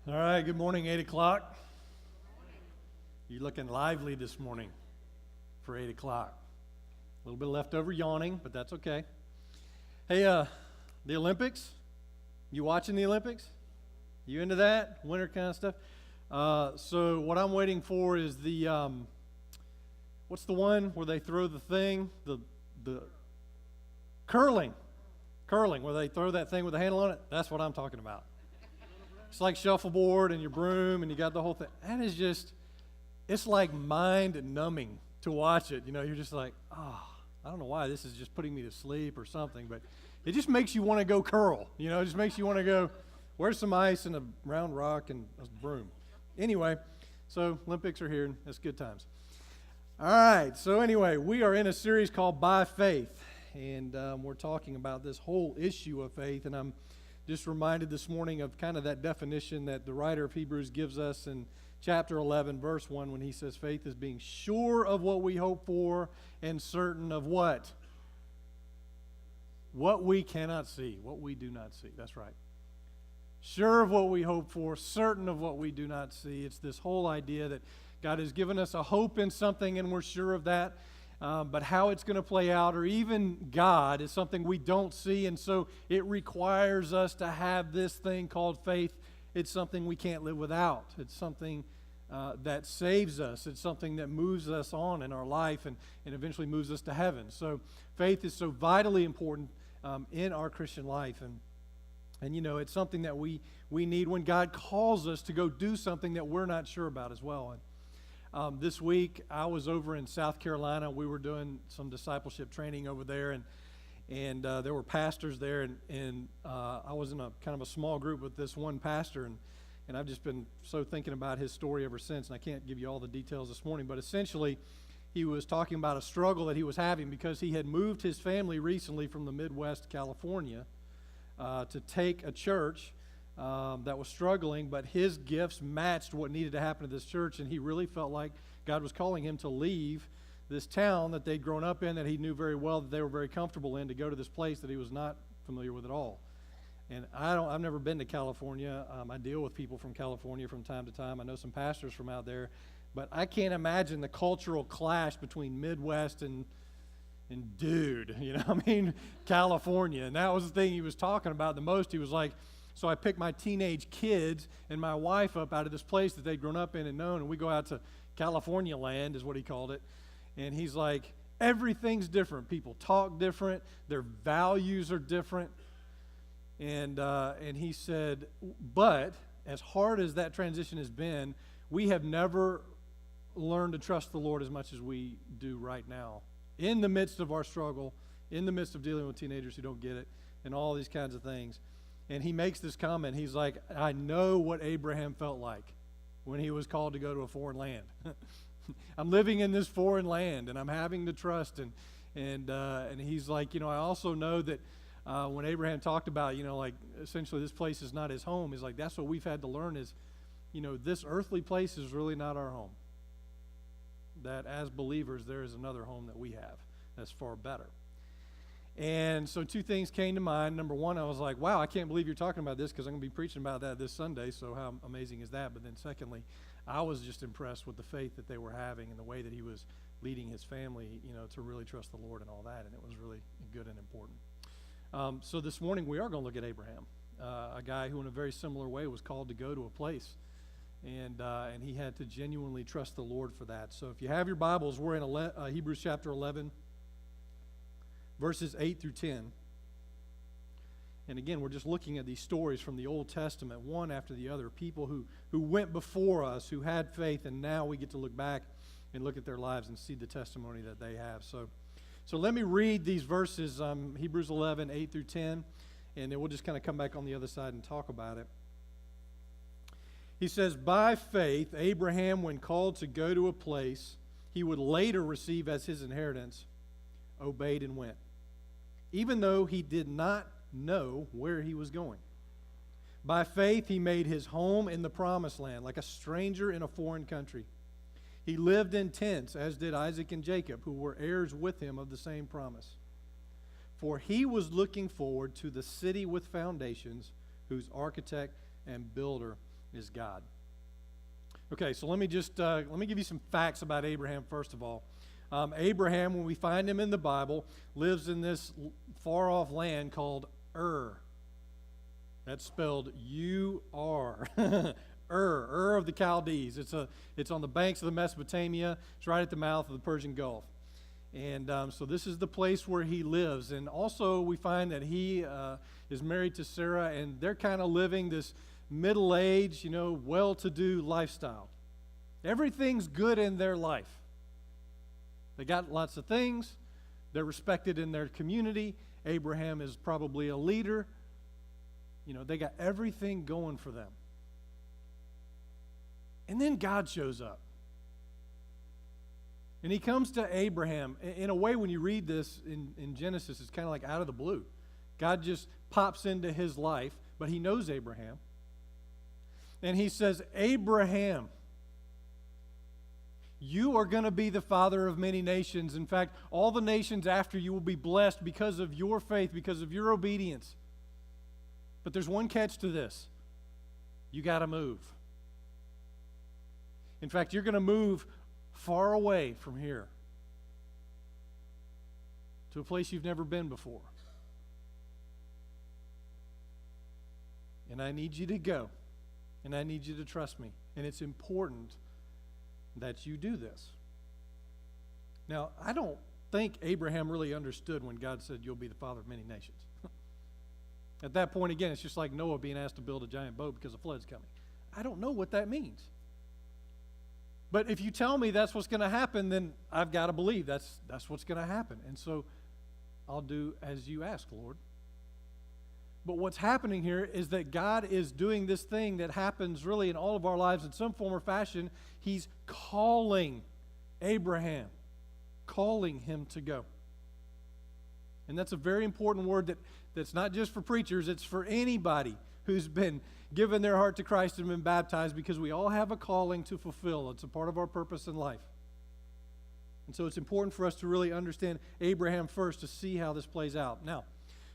All right, good morning, 8 o'clock. You're looking lively this morning for 8 o'clock. A little bit left over yawning, but that's okay. Hey, the Olympics, you watching the Olympics? You into that? Winter kind of stuff? So what I'm waiting for is the, what's the one where they throw the thing? The curling, where they throw that thing with a handle on it. That's what I'm talking about. It's like shuffleboard and your broom and you got the whole thing. That is just, it's like mind numbing to watch it. You know, you're just like, I don't know why this is just putting me to sleep or something, but it just makes you want to go curl. You know, it just makes you want to go, where's some ice and a round rock and a broom? Anyway, so Olympics are here and it's good times. All right, so anyway, we are in a series called By Faith, and we're talking about this whole issue of faith, and I'm just reminded this morning of kind of that definition that the writer of Hebrews gives us in chapter 11, verse 1, when he says faith is being sure of what we hope for and certain of what? What we cannot see, what we do not see. That's right. Sure of what we hope for, certain of what we do not see. It's this whole idea that God has given us a hope in something and we're sure of that. But how it's going to play out, or even God, is something we don't see, and so it requires us to have this thing called faith. It's something we can't live without. It's something that saves us. It's something that moves us on in our life and eventually moves us to heaven. So faith is so vitally important in our Christian life, and you know, it's something that we need when God calls us to go do something that we're not sure about as well. This week, I was over in South Carolina. We were doing some discipleship training over there, and there were pastors there, and I was in a kind of a small group with this one pastor, and I've just been so thinking about his story ever since, and I can't give you all the details this morning, but essentially, he was talking about a struggle that he was having because he had moved his family recently from the Midwest, California, to take a church that was struggling, but his gifts matched what needed to happen to this church, and he really felt like God was calling him to leave this town that they'd grown up in, that he knew very well, that they were very comfortable in, to go to this place that he was not familiar with at all. And I've never been to California. I deal with people from California from time to time. I know some pastors from out there, but I can't imagine the cultural clash between Midwest and dude, you know, I mean, California. And that was the thing he was talking about the most. He was like, so I picked my teenage kids and my wife up out of this place that they'd grown up in and known, and we go out to California land, is what he called it. And he's like, everything's different. People talk different. Their values are different. And he said, but as hard as that transition has been, we have never learned to trust the Lord as much as we do right now. In the midst of our struggle, in the midst of dealing with teenagers who don't get it, and all these kinds of things. And he makes this comment. He's like, I know what Abraham felt like when he was called to go to a foreign land. I'm living in this foreign land, and I'm having to trust. And he's like, you know, I also know that when Abraham talked about, you know, like essentially this place is not his home, he's like, that's what we've had to learn is, you know, this earthly place is really not our home. That as believers, there is another home that we have that's far better. And so two things came to mind. Number one, I was like, wow, I can't believe you're talking about this because I'm going to be preaching about that this Sunday, so how amazing is that? But then secondly, I was just impressed with the faith that they were having and the way that he was leading his family, you know, to really trust the Lord and all that, and it was really good and important. So this morning we are going to look at Abraham, a guy who in a very similar way was called to go to a place, and he had to genuinely trust the Lord for that. So if you have your Bibles, we're in Hebrews chapter 11, verses 8 through 10. And again, we're just looking at these stories from the Old Testament, one after the other, people who went before us, who had faith, and now we get to look back and look at their lives and see the testimony that they have. So let me read these verses, Hebrews 11, 8 through 10, and then we'll just kind of come back on the other side and talk about it. He says, by faith, Abraham, when called to go to a place he would later receive as his inheritance, obeyed and went, even though he did not know where he was going. By faith, he made his home in the promised land, like a stranger in a foreign country. He lived in tents, as did Isaac and Jacob, who were heirs with him of the same promise. For he was looking forward to the city with foundations, whose architect and builder is God. Okay, so let me give you some facts about Abraham first of all. Abraham, when we find him in the Bible, lives in this far-off land called Ur. That's spelled U-R. Ur of the Chaldees. It's on the banks of the Mesopotamia. It's right at the mouth of the Persian Gulf. And so this is the place where he lives. And also we find that he is married to Sarah, and they're kind of living this middle-aged, well-to-do lifestyle. Everything's good in their life. They got lots of things. They're respected in their community. Abraham is probably a leader. They got everything going for them. And then God shows up. And he comes to Abraham. In a way, when you read this in Genesis, it's kind of like out of the blue. God just pops into his life, but he knows Abraham. And he says, Abraham, you are going to be the father of many nations. In fact, all the nations after you will be blessed because of your faith, because of your obedience. But there's one catch to this. You got to move. In fact, you're going to move far away from here to a place you've never been before. And I need you to go. And I need you to trust me. And it's important that you do this. Now, I don't think Abraham really understood when God said, you'll be the father of many nations. At that point, again, it's just like Noah being asked to build a giant boat because a flood's coming. I don't know what that means. But if you tell me that's what's going to happen, then I've got to believe that's what's going to happen. And so I'll do as you ask, Lord. But what's happening here is that God is doing this thing that happens really in all of our lives in some form or fashion. He's calling Abraham, calling him to go. And that's a very important word that's not just for preachers, it's for anybody who's been given their heart to Christ and been baptized, because we all have a calling to fulfill. It's a part of our purpose in life. And so it's important for us to really understand Abraham first to see how this plays out. Now,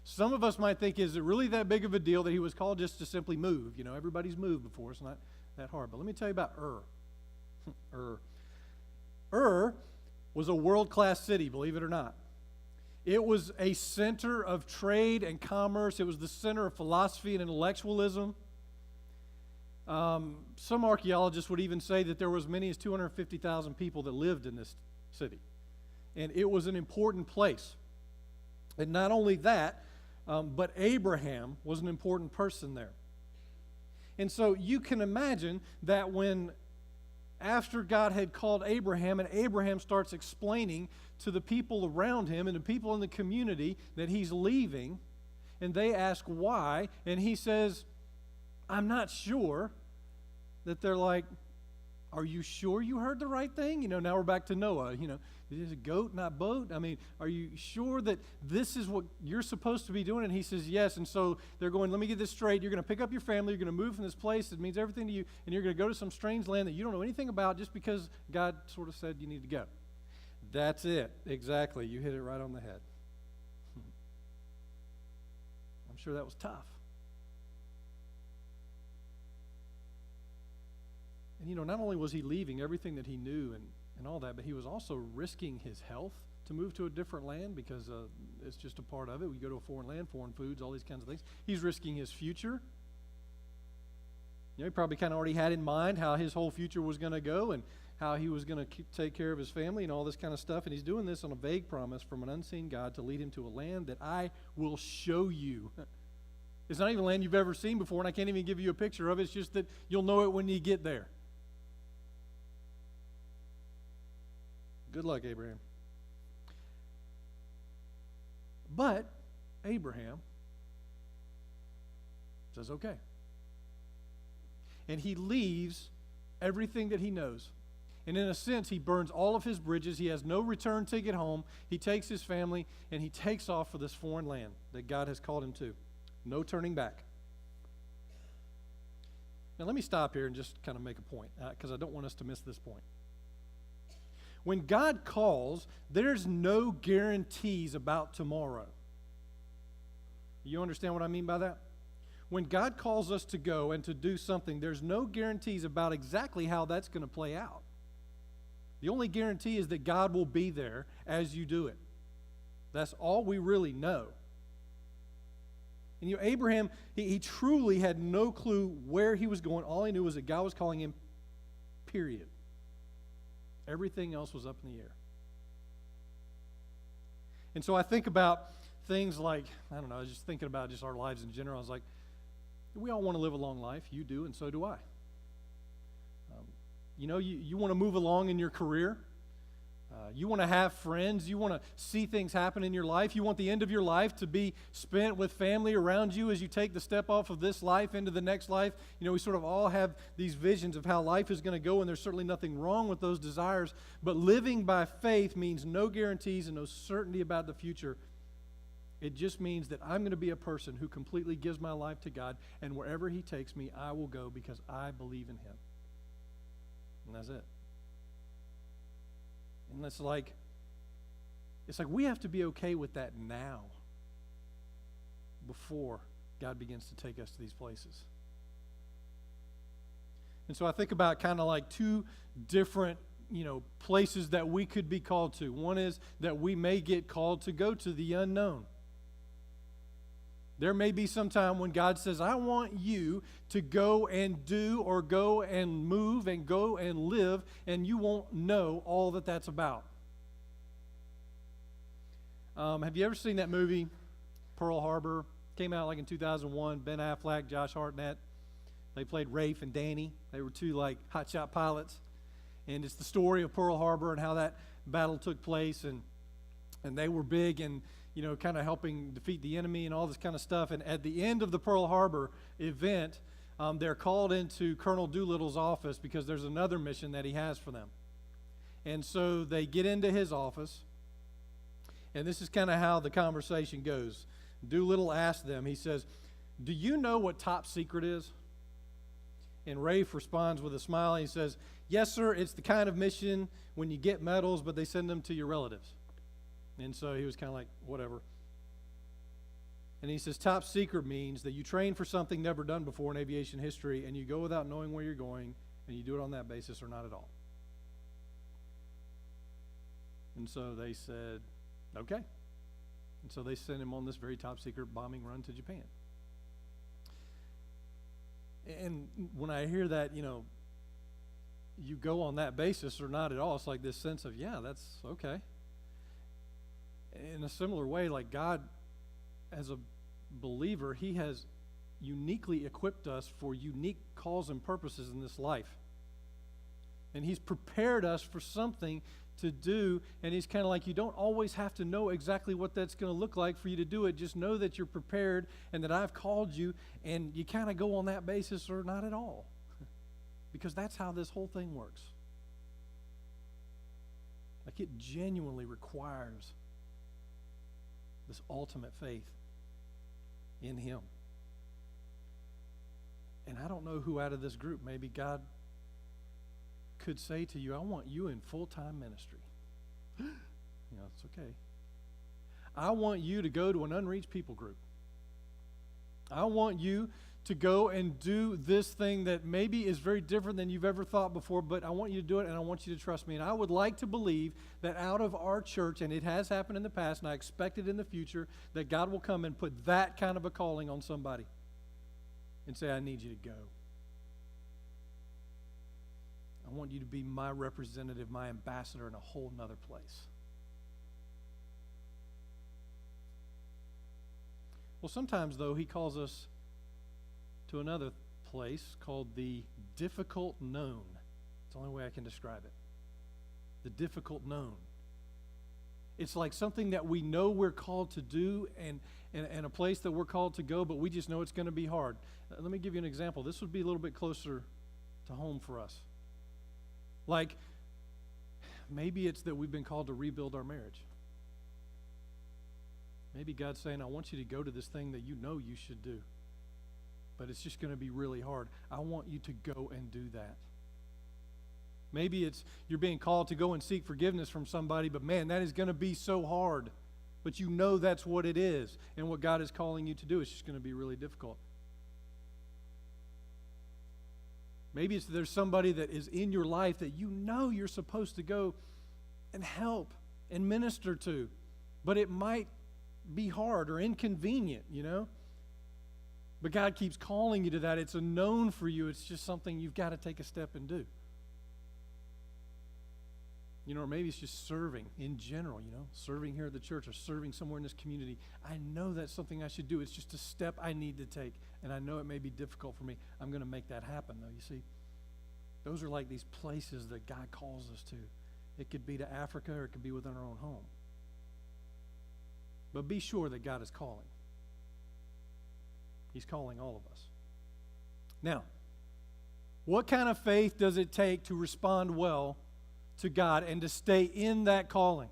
some of us might think, is it really that big of a deal that he was called just to simply move? Everybody's moved before. It's not that hard. But let me tell you about Ur. Ur was a world-class city, believe it or not. It was a center of trade and commerce. It was the center of philosophy and intellectualism. Some archaeologists would even say that there were as many as 250,000 people that lived in this city. And it was an important place. And not only that, but Abraham was an important person there. And so you can imagine that after God had called Abraham, and Abraham starts explaining to the people around him and the people in the community that he's leaving, and they ask why, and he says, I'm not sure, that they're like, are you sure you heard the right thing? Now we're back to Noah. Is it goat, not boat? I mean, are you sure that this is what you're supposed to be doing? And he says, yes. And so they're going, let me get this straight. You're going to pick up your family. You're going to move from this place that means everything to you. And you're going to go to some strange land that you don't know anything about just because God sort of said you need to go. That's it. Exactly. You hit it right on the head. I'm sure that was tough. And not only was he leaving everything that he knew and all that, but he was also risking his health to move to a different land because it's just a part of it. We go to a foreign land, foreign foods, all these kinds of things. He's risking his future. He probably kind of already had in mind how his whole future was going to go and how he was going to take care of his family and all this kind of stuff. And he's doing this on a vague promise from an unseen God to lead him to a land that I will show you. It's not even a land you've ever seen before, and I can't even give you a picture of it. It's just that you'll know it when you get there. Good luck, Abraham. But Abraham says, okay. And he leaves everything that he knows. And in a sense, he burns all of his bridges. He has no return ticket home. He takes his family, and he takes off for this foreign land that God has called him to. No turning back. Now, let me stop here and just kind of make a point, because I don't want us to miss this point. When God calls, there's no guarantees about tomorrow. You understand what I mean by that? when God calls us to go and to do something, there's no guarantees about exactly how that's going to play out. The only guarantee is that God will be there as you do it. That's all we really know. And Abraham, he truly had no clue where he was going. All he knew was that God was calling him, period. Everything else was up in the air. And so I think about things like, I don't know, I was just thinking about just our lives in general. I was like, we all want to live a long life. You do, and so do I. You want to move along in your career. You want to have friends. You want to see things happen in your life. You want the end of your life to be spent with family around you as you take the step off of this life into the next life. We sort of all have these visions of how life is going to go, and there's certainly nothing wrong with those desires. But living by faith means no guarantees and no certainty about the future. It just means that I'm going to be a person who completely gives my life to God, and wherever He takes me, I will go because I believe in Him. And that's it. And it's like we have to be okay with that now before God begins to take us to these places. And so I think about kind of like two different places that we could be called to. One is that we may get called to go to the unknown. There may be some time when God says, I want you to go and do or go and move and go and live, and you won't know all that that's about. Have you ever seen that movie, Pearl Harbor? Came out like in 2001. Ben Affleck, Josh Hartnett. They played Rafe and Danny. They were two like hotshot pilots. And it's the story of Pearl Harbor and how that battle took place. And they were big and kind of helping defeat the enemy and all this kind of stuff. And at the end of the Pearl Harbor event, they're called into Colonel Doolittle's office because there's another mission that he has for them. And so they get into his office, and this is kind of how the conversation goes. Doolittle asks them, he says, do you know what top secret is? And Rafe responds with a smile, and he says, yes, sir, it's the kind of mission when you get medals, but they send them to your relatives. And so he was kind of like, whatever. And he says, top secret means that you train for something never done before in aviation history, and you go without knowing where you're going, and you do it on that basis or not at all. And so they said, okay. And so they sent him on this very top secret bombing run to Japan. And when I hear that, you go on that basis or not at all, it's like this sense of, yeah, that's okay. In a similar way, like God, as a believer, He has uniquely equipped us for unique calls and purposes in this life. And He's prepared us for something to do, and He's kind of like, you don't always have to know exactly what that's going to look like for you to do it. Just know that you're prepared and that I've called you, and you kind of go on that basis or not at all. Because that's how this whole thing works. Like it genuinely requires this ultimate faith in Him. And I don't know who out of this group, maybe God could say to you, I want you in full-time ministry. It's okay. I want you to go to an unreached people group. I want you to go and do this thing that maybe is very different than you've ever thought before, but I want you to do it, and I want you to trust me. And I would like to believe that out of our church, and it has happened in the past, and I expect it in the future, that God will come and put that kind of a calling on somebody and say, I need you to go. I want you to be my representative, my ambassador in a whole nother place. Well, sometimes, though, He calls us to another place called the difficult known. It's the only way I can describe it. The difficult known. It's like something that we know we're called to do and a place that we're called to go, but we just know it's going to be hard. Let me give you an example. This would be a little bit closer to home for us. Like, maybe it's that we've been called to rebuild our marriage. Maybe God's saying, I want you to go to this thing that you know you should do, but it's just going to be really hard. I want you to go and do that. Maybe it's you're being called to go and seek forgiveness from somebody, but man, that is going to be so hard. But you know that's what it is, and what God is calling you to do is just going to be really difficult. Maybe there's somebody that is in your life that you know you're supposed to go and help and minister to, but it might be hard or inconvenient, But God keeps calling you to that. It's a known for you. It's just something you've got to take a step and do. Or maybe it's just serving in general, serving here at the church or serving somewhere in this community. I know that's something I should do. It's just a step I need to take, and I know it may be difficult for me. I'm going to make that happen, though, you see. Those are like these places that God calls us to. It could be to Africa or it could be within our own home. But be sure that God is calling. He's calling all of us. Now, what kind of faith does it take to respond well to God and to stay in that calling?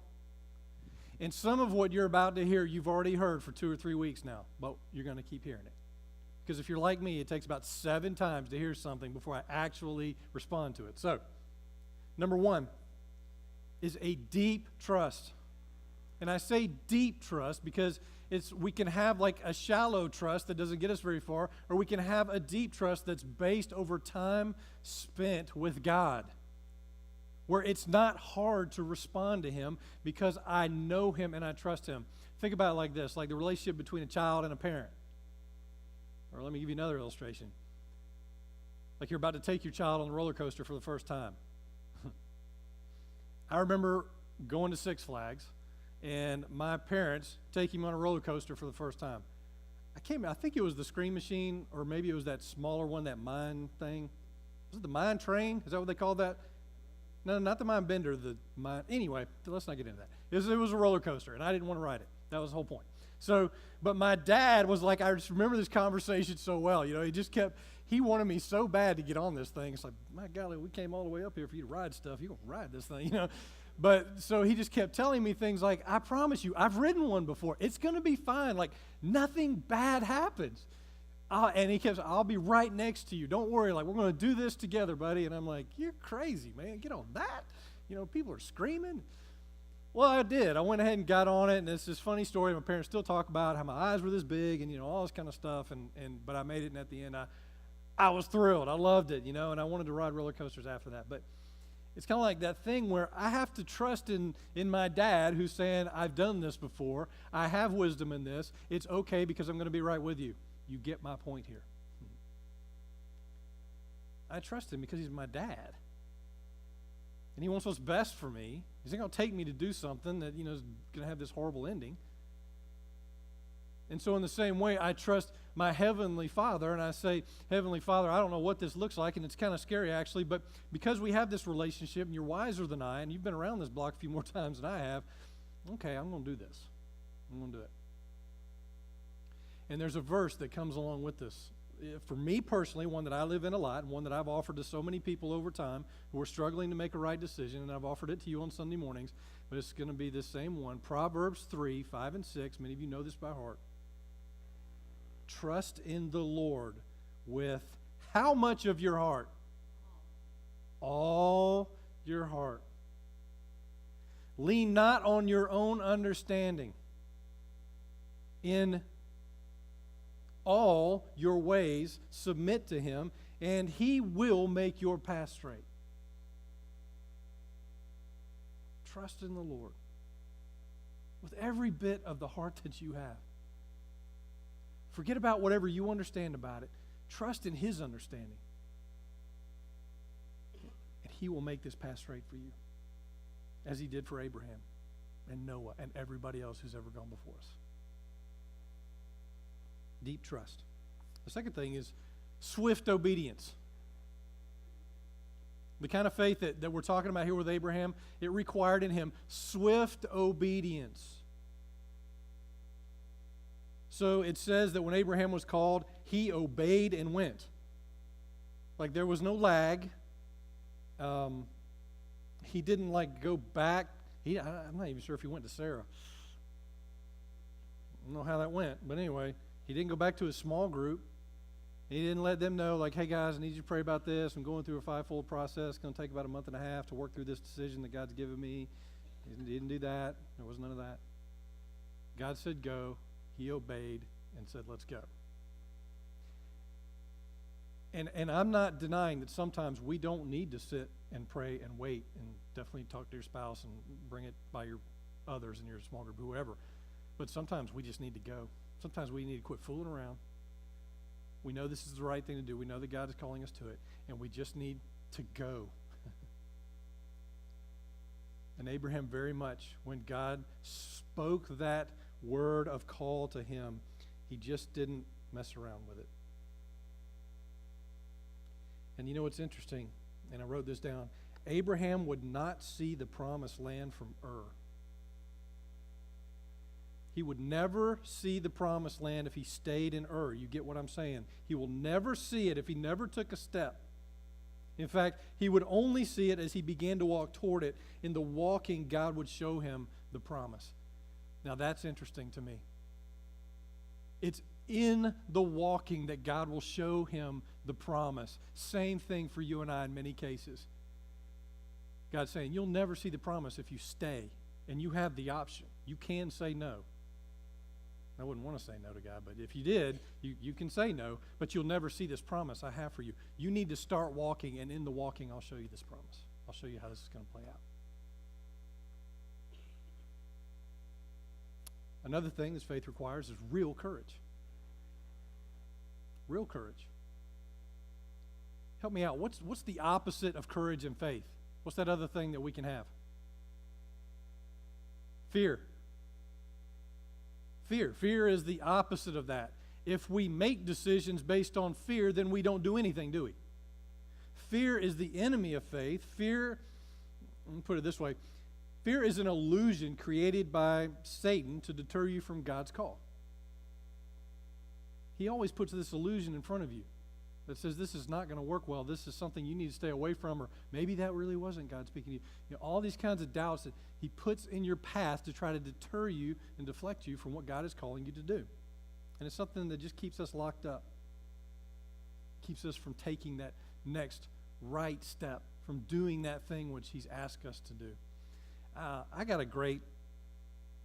And some of what you're about to hear, you've already heard for 2 or 3 weeks now, but you're going to keep hearing it. Because if you're like me, it takes about 7 times to hear something before I actually respond to it. So, number 1 is a deep trust. And I say deep trust because we can have like a shallow trust that doesn't get us very far, or we can have a deep trust that's based over time spent with God, where it's not hard to respond to Him because I know Him and I trust Him. Think about it like this, like the relationship between a child and a parent. Or let me give you another illustration. Like you're about to take your child on a roller coaster for the first time. I remember going to Six Flags and my parents taking me on a roller coaster for the first time. I think it was the Scream Machine, or maybe it was that smaller one, that mine thing. Was it the mine train? Is that what they called that? No, not the mine bender, the mine. Anyway, let's not get into that. It was a roller coaster, and I didn't want to ride it. That was the whole point. So, but my dad was like, I just remember this conversation so well. He wanted me so bad to get on this thing. It's like, my golly, we came all the way up here for you to ride stuff. You're going to ride this thing, But so he just kept telling me things like, I promise you, I've ridden one before. It's going to be fine. Like, nothing bad happens. And he kept saying, I'll be right next to you. Don't worry. Like, we're going to do this together, buddy. And I'm like, you're crazy, man. Get on that. People are screaming. Well, I did. I went ahead and got on it, and it's this funny story. My parents still talk about how my eyes were this big and, all this kind of stuff. But I made it, and at the end, I was thrilled. I loved it, and I wanted to ride roller coasters after that. But it's kind of like that thing where I have to trust in my dad who's saying, I've done this before. I have wisdom in this. It's okay because I'm going to be right with you. You get my point here. I trust him because he's my dad. And he wants what's best for me. He's not going to take me to do something that, is going to have this horrible ending. And so in the same way, I trust my Heavenly Father, and I say, Heavenly Father, I don't know what this looks like, and it's kind of scary actually, but because we have this relationship, and you're wiser than I, and you've been around this block a few more times than I have, okay, I'm going to do this. I'm going to do it. And there's a verse that comes along with this. For me personally, one that I live in a lot, and one that I've offered to so many people over time who are struggling to make a right decision, and I've offered it to you on Sunday mornings, but it's going to be the same one. Proverbs 3, 5, and 6. Many of you know this by heart. Trust in the Lord with how much of your heart? All your heart. Lean not on your own understanding. In all your ways submit to Him, and He will make your path straight. Trust in the Lord with every bit of the heart that you have. Forget about whatever you understand about it. Trust in His understanding. And He will make this path straight for you, as He did for Abraham and Noah and everybody else who's ever gone before us. Deep trust. The second thing is swift obedience. The kind of faith that we're talking about here with Abraham, it required in him swift obedience. So it says that when Abraham was called, he obeyed and went. Like there was no lag. He didn't go back. I'm not even sure if he went to Sarah. I don't know how that went, but anyway, he didn't go back to his small group. He didn't let them know, hey guys, I need you to pray about this. I'm going through a fivefold process. It's going to take about a month and a half to work through this decision that God's given me. He didn't do that. There was none of that. God said go. He obeyed and said, let's go. And I'm not denying that sometimes we don't need to sit and pray and wait, and definitely talk to your spouse and bring it by your others in your small group, whoever. But sometimes we just need to go. Sometimes we need to quit fooling around. We know this is the right thing to do. We know that God is calling us to it, and we just need to go. And Abraham, very much, when God spoke that word of call to him, he just didn't mess around with it. And you know what's interesting, and I wrote this down, Abraham would not see the promised land from Ur. He would never see the promised land if he stayed in Ur. You get what I'm saying? He will never see it if he never took a step. In fact, he would only see it as he began to walk toward it. In the walking, God would show him the promise. Now that's interesting to me. It's in the walking that God will show him the promise. Same thing for you and I in many cases. God's saying, you'll never see the promise if you stay. And you have the option. You can say no. I wouldn't want to say no to God, but if you did, you can say no, but you'll never see this promise I have for you. You need to start walking, and in the walking, I'll show you this promise. I'll show you how this is going to play out. Another thing this faith requires is real courage. Real courage. Help me out. What's the opposite of courage and faith? What's that other thing that we can have? Fear. Fear. Fear is the opposite of that. If we make decisions based on fear, then we don't do anything, do we? Fear is the enemy of faith. Fear, let me put it this way, fear is an illusion created by Satan to deter you from God's call. He always puts this illusion in front of you that says this is not going to work well, this is something you need to stay away from, or maybe that really wasn't God speaking to you. You know, all these kinds of doubts that he puts in your path to try to deter you and deflect you from what God is calling you to do. And it's something that just keeps us locked up, keeps us from taking that next right step, from doing that thing which he's asked us to do. I got a great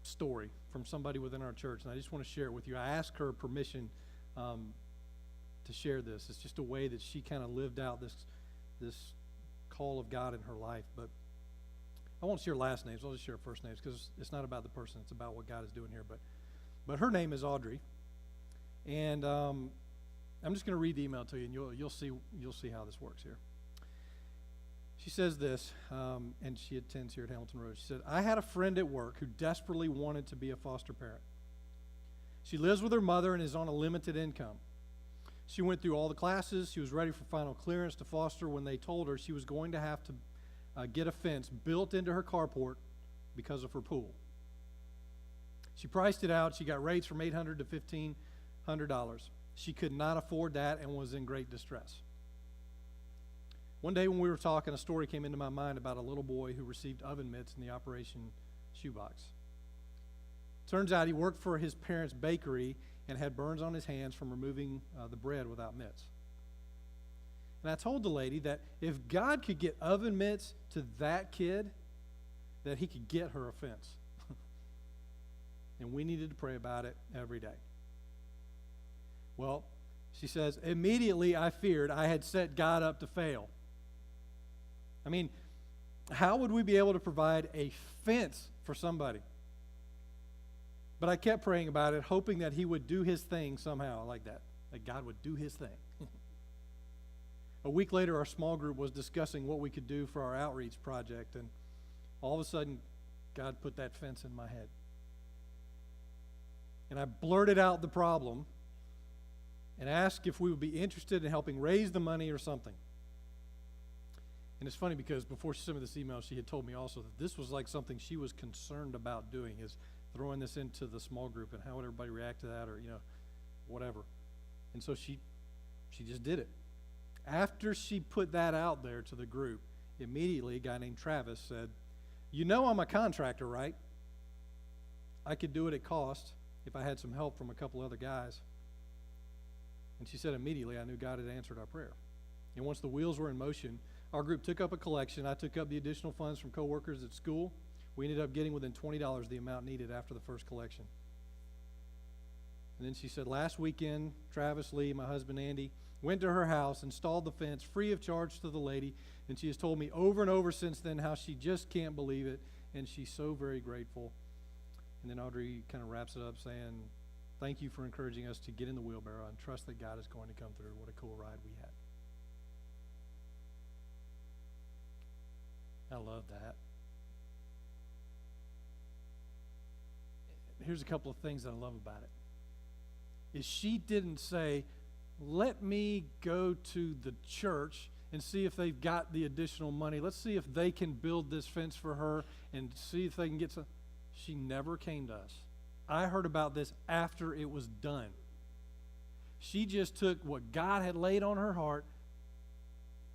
story from somebody within our church, and I just want to share it with you. I asked her permission to share this. It's just a way that she kind of lived out this call of God in her life. But I won't share last names. I'll just share first names because it's not about the person. It's about what God is doing here. But her name is Audrey, and I'm just going to read the email to you, and you'll see how this works here. She says this, and she attends here at Hamilton Road. She said, I had a friend at work who desperately wanted to be a foster parent. She lives with her mother and is on a limited income. She went through all the classes. She was ready for final clearance to foster when they told her she was going to have to get a fence built into her carport because of her pool. She priced it out. She got rates from $800 to $1,500. She could not afford that and was in great distress. One day when we were talking, a story came into my mind about a little boy who received oven mitts in the Operation Shoebox. Turns out he worked for his parents' bakery and had burns on his hands from removing the bread without mitts. And I told the lady that if God could get oven mitts to that kid, that he could get her a fence. And we needed to pray about it every day. Well, she says, immediately I feared I had set God up to fail. I mean, how would we be able to provide a fence for somebody? But I kept praying about it, hoping that he would do his thing somehow like that God would do his thing. A week later, our small group was discussing what we could do for our outreach project, and all of a sudden, God put that fence in my head. And I blurted out the problem and asked if we would be interested in helping raise the money or something. And it's funny because before she sent me this email, she had told me also that this was like something she was concerned about doing, is throwing this into the small group and how would everybody react to that, or whatever. And so she just did it. After she put that out there to the group, immediately a guy named Travis said, I'm a contractor, right? I could do it at cost if I had some help from a couple other guys. And she said immediately I knew God had answered our prayer. And once the wheels were in motion, our group took up a collection. I took up the additional funds from coworkers at school. We ended up getting within $20 the amount needed after the first collection. And then she said, last weekend, Travis, Lee, my husband, Andy, went to her house, installed the fence free of charge to the lady, and she has told me over and over since then how she just can't believe it, and she's so very grateful. And then Audrey kind of wraps it up saying, thank you for encouraging us to get in the wheelbarrow and trust that God is going to come through. What a cool ride we had. I love that. Here's a couple of things that I love about it. Is she didn't say, let me go to the church and see if they've got the additional money. Let's see if they can build this fence for her and see if they can get some. She never came to us. I heard about this after it was done. She just took what God had laid on her heart,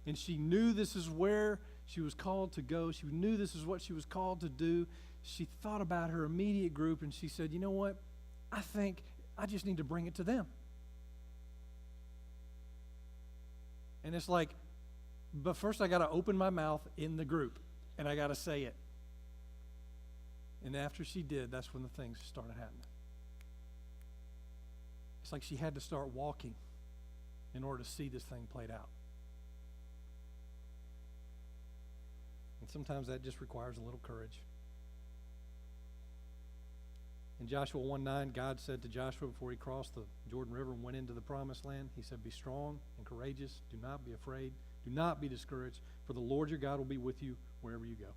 and she knew this is where she was called to go. She knew this is what she was called to do. She thought about her immediate group, and she said, you know what? I think I just need to bring it to them. And it's like, but first I got to open my mouth in the group, and I got to say it. And after she did, that's when the things started happening. It's like she had to start walking in order to see this thing played out. And sometimes that just requires a little courage. In Joshua 1:9, God said to Joshua before he crossed the Jordan River and went into the promised land, he said, be strong and courageous. Do not be afraid. Do not be discouraged, for the Lord your God will be with you wherever you go.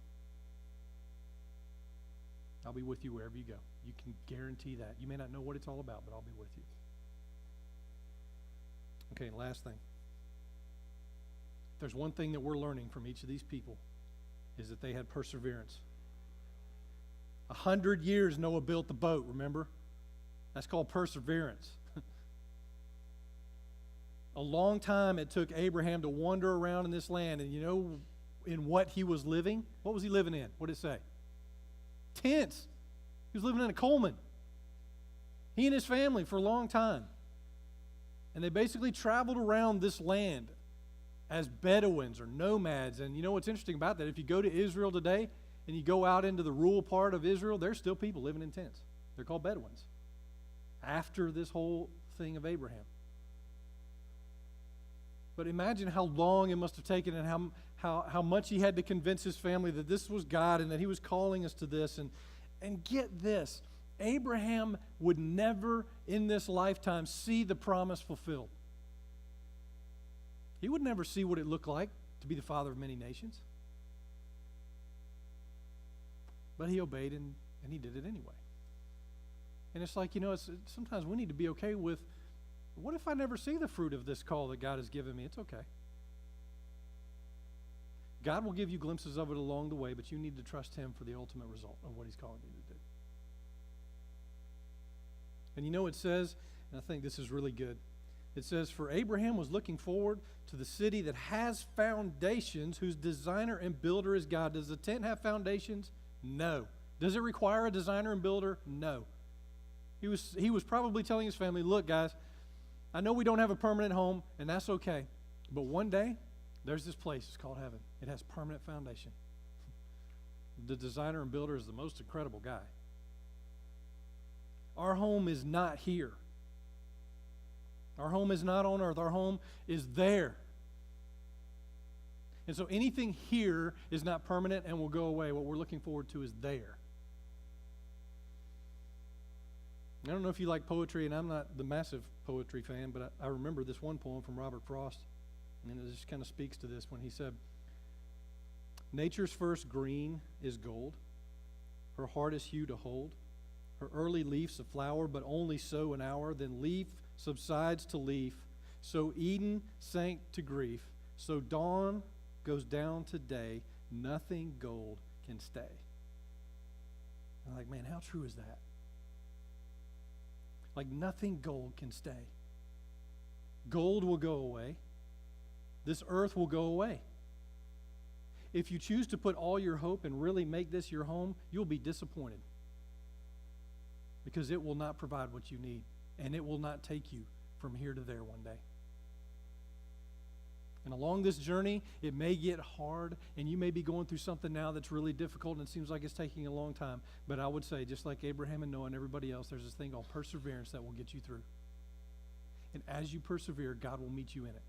I'll be with you wherever you go. You can guarantee that. You may not know what it's all about, but I'll be with you. Okay, last thing. If there's one thing that we're learning from each of these people, is that they had perseverance. 100 years Noah built the boat, remember? That's called perseverance. A long time it took Abraham to wander around in this land, and you know in what he was living? What was he living in? What did it say? Tents. He was living in a Coleman. He and his family for a long time. And they basically traveled around this land as Bedouins or nomads. And you know what's interesting about that? If you go to Israel today and you go out into the rural part of Israel, there's still people living in tents. They're called Bedouins. After this whole thing of Abraham. But imagine how long it must have taken and how much he had to convince his family that this was God and that he was calling us to this. And get this, Abraham would never in this lifetime see the promise fulfilled. He would never see what it looked like to be the father of many nations. But he obeyed and he did it anyway. And it's like, sometimes we need to be okay with, what if I never see the fruit of this call that God has given me? It's okay. God will give you glimpses of it along the way, but you need to trust him for the ultimate result of what he's calling you to do. And it says, and I think this is really good, it says, for Abraham was looking forward to the city that has foundations, whose designer and builder is God. Does the tent have foundations? No. Does it require a designer and builder? No. He was probably telling his family, look, guys, I know we don't have a permanent home, and that's okay. But one day, there's this place. It's called heaven. It has permanent foundation. The designer and builder is the most incredible guy. Our home is not here. Our home is not on earth. Our home is there. And so anything here is not permanent and will go away. What we're looking forward to is there. I don't know if you like poetry, and I'm not the massive poetry fan, but I remember this one poem from Robert Frost, and it just kind of speaks to this when he said, nature's first green is gold, her hardest hue to hold, her early leaf's a flower, but only so an hour, then leaf subsides to leaf, so Eden sank to grief, so dawn goes down to day, nothing gold can stay. I'm like, man, how true is that? Like nothing gold can stay. Gold will go away. This earth will go away. If you choose to put all your hope and really make this your home, you'll be disappointed. Because it will not provide what you need. And it will not take you from here to there one day. And along this journey, it may get hard, and you may be going through something now that's really difficult, and it seems like it's taking a long time. But I would say, just like Abraham and Noah and everybody else, there's this thing called perseverance that will get you through. And as you persevere, God will meet you in it.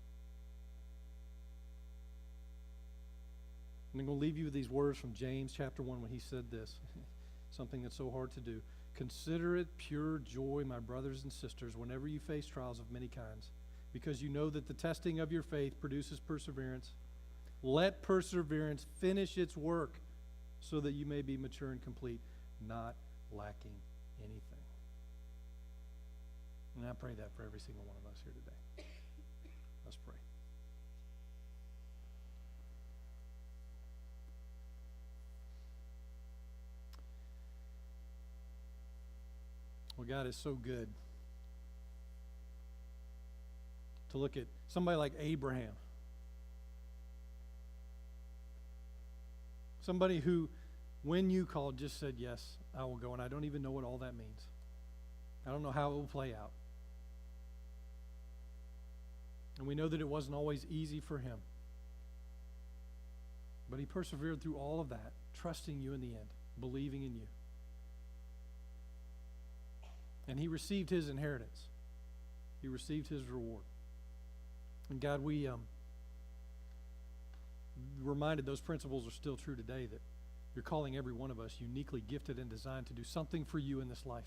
And I'm going to leave you with these words from James chapter 1 when he said this, something that's so hard to do. Consider it pure joy, my brothers and sisters, whenever you face trials of many kinds, because you know that the testing of your faith produces perseverance. Let perseverance finish its work so that you may be mature and complete, not lacking anything. And I pray that for every single one of us here today. Let's pray. Well, God is so good to look at somebody like Abraham. Somebody who, when you called, just said, yes, I will go. And I don't even know what all that means. I don't know how it will play out. And we know that it wasn't always easy for him. But he persevered through all of that, trusting you in the end, believing in you. And he received his inheritance. He received his reward. And God, we reminded those principles are still true today, that you're calling every one of us uniquely gifted and designed to do something for you in this life.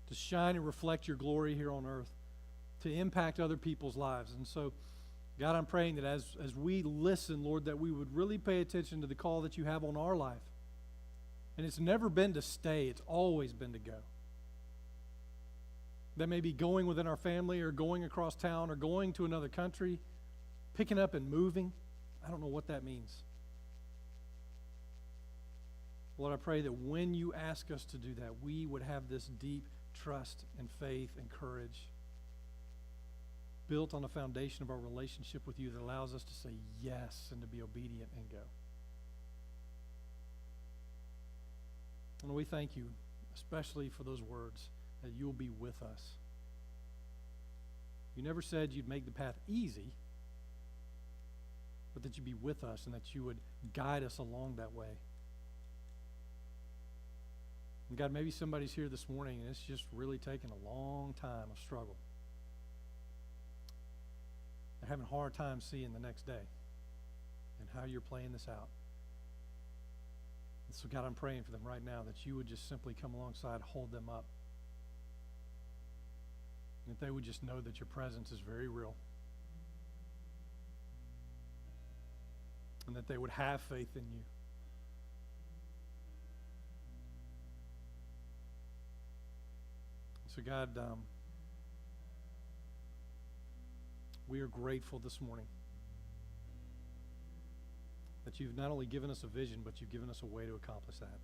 To shine and reflect your glory here on earth. To impact other people's lives. And so, God, I'm praying that as we listen, Lord, that we would really pay attention to the call that you have on our life. And it's never been to stay, it's always been to go. That may be going within our family or going across town or going to another country, picking up and moving. I don't know what that means. Lord, I pray that when you ask us to do that, we would have this deep trust and faith and courage built on a foundation of our relationship with you that allows us to say yes and to be obedient and go. And we thank you, especially for those words, that you'll be with us. You never said you'd make the path easy, but that you'd be with us and that you would guide us along that way. And God, maybe somebody's here this morning and it's just really taken a long time of struggle. They're having a hard time seeing the next day and how you're playing this out. And so, God, I'm praying for them right now that you would just simply come alongside, hold them up. And that they would just know that your presence is very real. And that they would have faith in you. So, God, we are grateful this morning that you've not only given us a vision, but you've given us a way to accomplish that.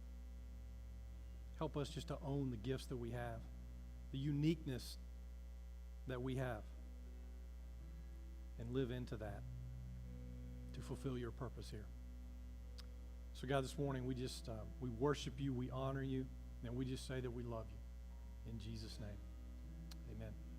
Help us just to own the gifts that we have, the uniqueness that we have, and live into that to fulfill your purpose here. So, God, this morning we just we worship you, we honor you, and we just say that we love you. In Jesus' name, amen.